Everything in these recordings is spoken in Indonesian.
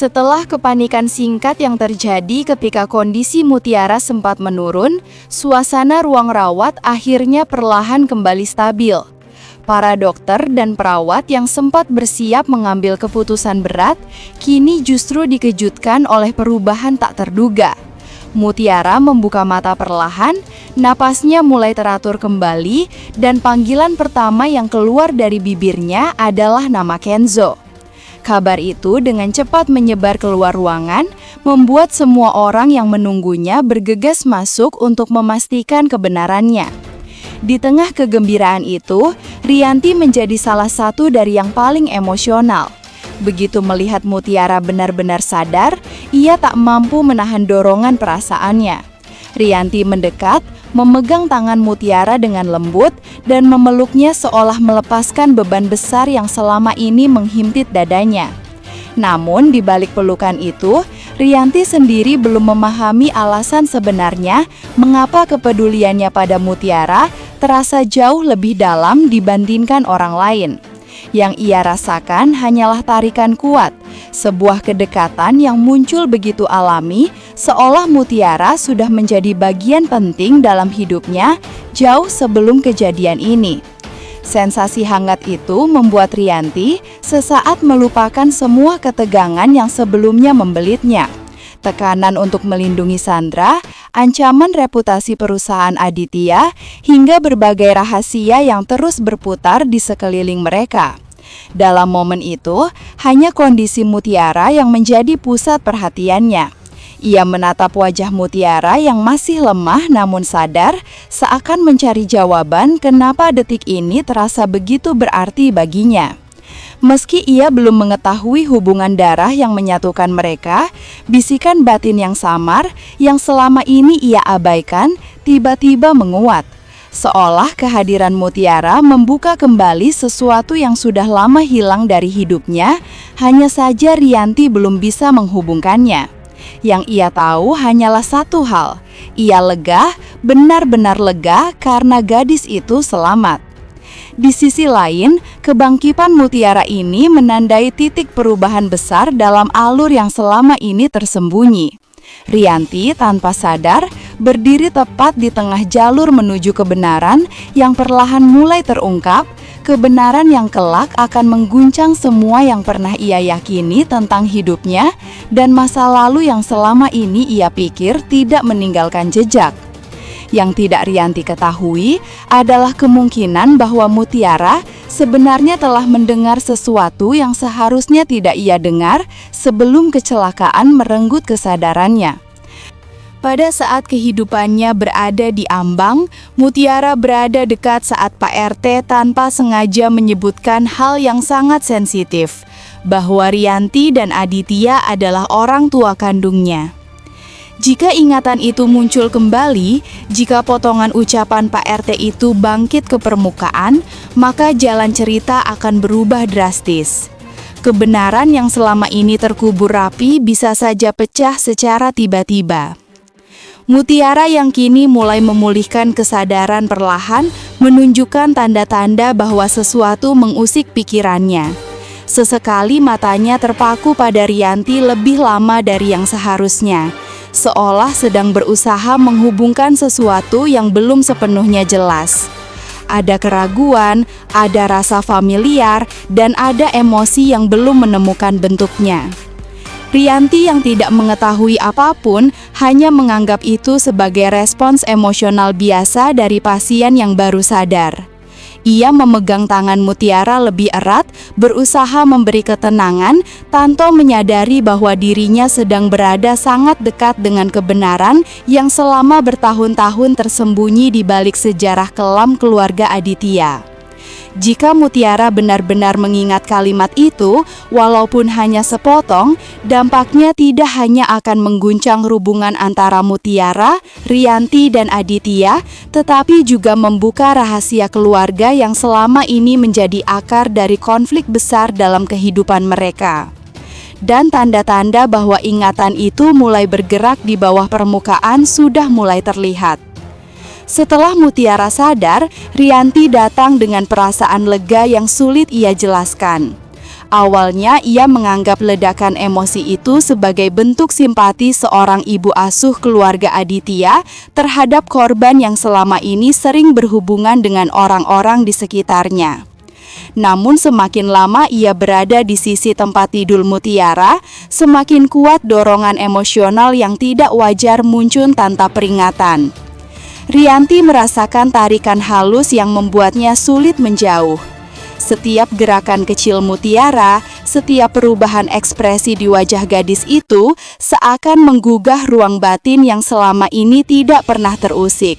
Setelah kepanikan singkat yang terjadi ketika kondisi Mutiara sempat menurun, suasana ruang rawat akhirnya perlahan kembali stabil. Para dokter dan perawat yang sempat bersiap mengambil keputusan berat, kini justru dikejutkan oleh perubahan tak terduga. Mutiara membuka mata perlahan, napasnya mulai teratur kembali, dan panggilan pertama yang keluar dari bibirnya adalah nama Kenzo. Kabar itu dengan cepat menyebar keluar ruangan, membuat semua orang yang menunggunya bergegas masuk untuk memastikan kebenarannya. Di tengah kegembiraan itu, Rianti menjadi salah satu dari yang paling emosional. Begitu melihat Mutiara benar-benar sadar, ia tak mampu menahan dorongan perasaannya. Rianti mendekat, memegang tangan Mutiara dengan lembut, dan memeluknya seolah melepaskan beban besar yang selama ini menghimpit dadanya. Namun di balik pelukan itu, Rianti sendiri belum memahami alasan sebenarnya mengapa kepeduliannya pada Mutiara terasa jauh lebih dalam dibandingkan orang lain. Yang ia rasakan hanyalah tarikan kuat, sebuah kedekatan yang muncul begitu alami, seolah Mutiara sudah menjadi bagian penting dalam hidupnya jauh sebelum kejadian ini. Sensasi hangat itu membuat Rianti sesaat melupakan semua ketegangan yang sebelumnya membelitnya. Tekanan untuk melindungi Sandra, ancaman reputasi perusahaan Aditya, hingga berbagai rahasia yang terus berputar di sekeliling mereka. Dalam momen itu, hanya kondisi Mutiara yang menjadi pusat perhatiannya. Ia menatap wajah Mutiara yang masih lemah namun sadar, seakan mencari jawaban kenapa detik ini terasa begitu berarti baginya. Meski ia belum mengetahui hubungan darah yang menyatukan mereka, bisikan batin yang samar yang selama ini ia abaikan tiba-tiba menguat. Seolah kehadiran Mutiara membuka kembali sesuatu yang sudah lama hilang dari hidupnya, hanya saja Rianti belum bisa menghubungkannya. Yang ia tahu hanyalah satu hal, ia lega, benar-benar lega karena gadis itu selamat. Di sisi lain, kebangkitan Mutiara ini menandai titik perubahan besar dalam alur yang selama ini tersembunyi. Rianti tanpa sadar berdiri tepat di tengah jalur menuju kebenaran yang perlahan mulai terungkap, kebenaran yang kelak akan mengguncang semua yang pernah ia yakini tentang hidupnya dan masa lalu yang selama ini ia pikir tidak meninggalkan jejak. Yang tidak Rianti ketahui adalah kemungkinan bahwa Mutiara sebenarnya telah mendengar sesuatu yang seharusnya tidak ia dengar sebelum kecelakaan merenggut kesadarannya. Pada saat kehidupannya berada di ambang, Mutiara berada dekat saat Pak RT tanpa sengaja menyebutkan hal yang sangat sensitif, bahwa Rianti dan Aditya adalah orang tua kandungnya. Jika ingatan itu muncul kembali, jika potongan ucapan Pak RT itu bangkit ke permukaan, maka jalan cerita akan berubah drastis. Kebenaran yang selama ini terkubur rapi bisa saja pecah secara tiba-tiba. Mutiara yang kini mulai memulihkan kesadaran perlahan menunjukkan tanda-tanda bahwa sesuatu mengusik pikirannya. Sesekali matanya terpaku pada Rianti lebih lama dari yang seharusnya, seolah sedang berusaha menghubungkan sesuatu yang belum sepenuhnya jelas. Ada keraguan, ada rasa familiar, dan ada emosi yang belum menemukan bentuknya. Rianti yang tidak mengetahui apapun hanya menganggap itu sebagai respons emosional biasa dari pasien yang baru sadar. Ia memegang tangan Mutiara lebih erat, berusaha memberi ketenangan, tanpa menyadari bahwa dirinya sedang berada sangat dekat dengan kebenaran yang selama bertahun-tahun tersembunyi di balik sejarah kelam keluarga Aditya. Jika Mutiara benar-benar mengingat kalimat itu, walaupun hanya sepotong, dampaknya tidak hanya akan mengguncang hubungan antara Mutiara, Rianti, dan Aditya, tetapi juga membuka rahasia keluarga yang selama ini menjadi akar dari konflik besar dalam kehidupan mereka. Dan tanda-tanda bahwa ingatan itu mulai bergerak di bawah permukaan sudah mulai terlihat. Setelah Mutiara sadar, Rianti datang dengan perasaan lega yang sulit ia jelaskan. Awalnya ia menganggap ledakan emosi itu sebagai bentuk simpati seorang ibu asuh keluarga Aditya terhadap korban yang selama ini sering berhubungan dengan orang-orang di sekitarnya. Namun semakin lama ia berada di sisi tempat tidur Mutiara, semakin kuat dorongan emosional yang tidak wajar muncul tanpa peringatan. Rianti merasakan tarikan halus yang membuatnya sulit menjauh. Setiap gerakan kecil Mutiara, setiap perubahan ekspresi di wajah gadis itu seakan menggugah ruang batin yang selama ini tidak pernah terusik.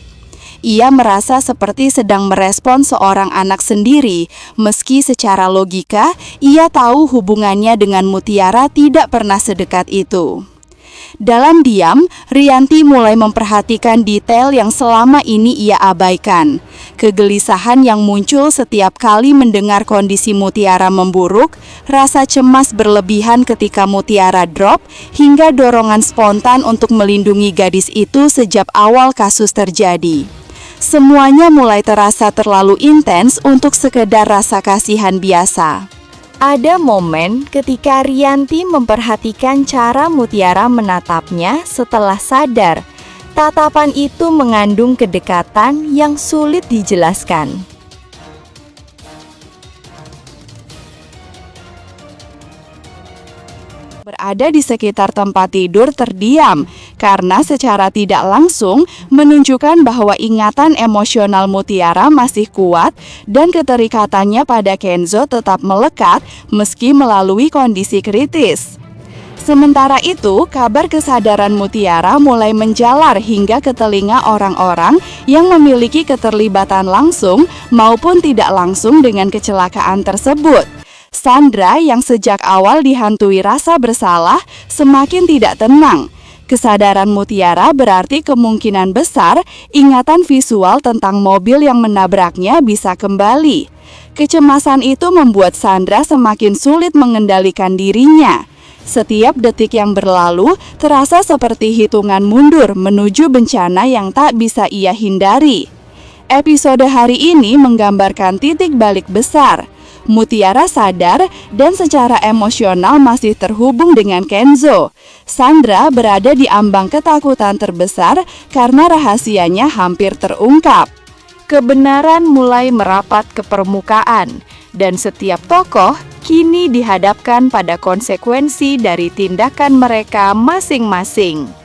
Ia merasa seperti sedang merespon seorang anak sendiri, meski secara logika ia tahu hubungannya dengan Mutiara tidak pernah sedekat itu. Dalam diam, Rianti mulai memperhatikan detail yang selama ini ia abaikan. Kegelisahan yang muncul setiap kali mendengar kondisi Mutiara memburuk, rasa cemas berlebihan ketika Mutiara drop, hingga dorongan spontan untuk melindungi gadis itu sejak awal kasus terjadi. Semuanya mulai terasa terlalu intens untuk sekedar rasa kasihan biasa. Ada momen ketika Rianti memperhatikan cara Mutiara menatapnya setelah sadar. Tatapan itu mengandung kedekatan yang sulit dijelaskan. Berada di sekitar tempat tidur terdiam, karena secara tidak langsung menunjukkan bahwa ingatan emosional Mutiara masih kuat dan keterikatannya pada Kenzo tetap melekat meski melalui kondisi kritis. Sementara itu, kabar kesadaran Mutiara mulai menjalar hingga ke telinga orang-orang yang memiliki keterlibatan langsung maupun tidak langsung dengan kecelakaan tersebut. Sandra yang sejak awal dihantui rasa bersalah semakin tidak tenang. Kesadaran Mutiara berarti kemungkinan besar ingatan visual tentang mobil yang menabraknya bisa kembali. Kecemasan itu membuat Sandra semakin sulit mengendalikan dirinya. Setiap detik yang berlalu terasa seperti hitungan mundur menuju bencana yang tak bisa ia hindari. Episode hari ini menggambarkan titik balik besar. Mutiara sadar dan secara emosional masih terhubung dengan Kenzo. Sandra berada di ambang ketakutan terbesar karena rahasianya hampir terungkap. Kebenaran mulai merapat ke permukaan, dan setiap tokoh kini dihadapkan pada konsekuensi dari tindakan mereka masing-masing.